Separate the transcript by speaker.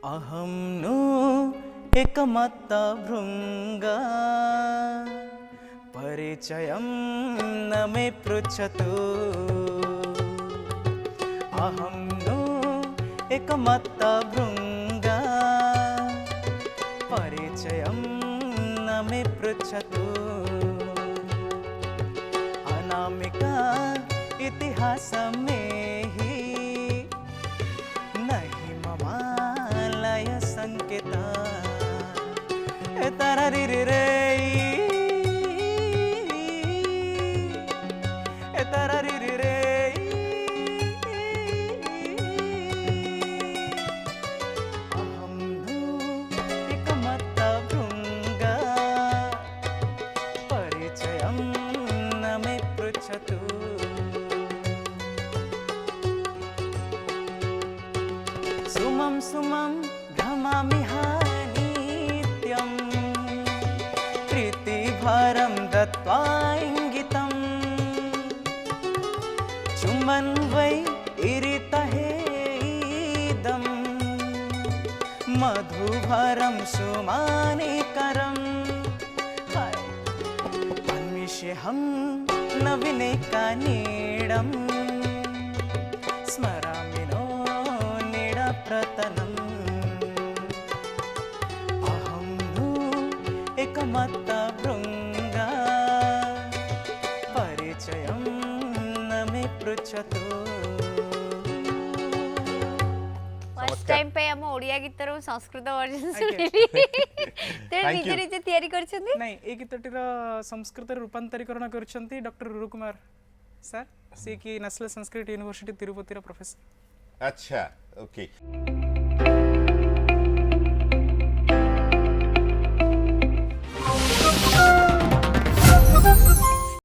Speaker 1: अहं नु एकमत्ता भृङ्गा परिचयं न मे पृच्छतु अहं नु एकमत्ता भृङ्गा परिचयं न मे पृच्छतु अनामिका इतिहास में ही नहीं ममालय संकेता तररिरे रे तररिरे रे अहं नु एकमत्ता भृङ्गा परिचयं न मे पृच्छतु सुमं सुमं भ्रमामि नित्यं प्रीतिभारं दत्त्वा इङ्गितं चुम्बन् वै इरितहेदं मधुभरं सुमानिकरम् अन्विष्यहं नवीनेकानीडं स्मरामि नो नीडप्रतनम् अहं नु एकमत्ता भृङ्गा परिचयं न मे पृच्छतु
Speaker 2: फर्स्ट टाइम पे हम ओडिया गीतर संस्कृत वर्जन सुनिली ते
Speaker 3: Thank
Speaker 2: निजे
Speaker 3: you.
Speaker 2: निजे तयारी करछन्ती
Speaker 1: नहीं ए गीतटीर संस्कृत रूपांतरीकरण करछन्ती डॉक्टर रुरु कुमार सर से कि national Sanskrit university Tirupati professor
Speaker 3: अच्छा ओके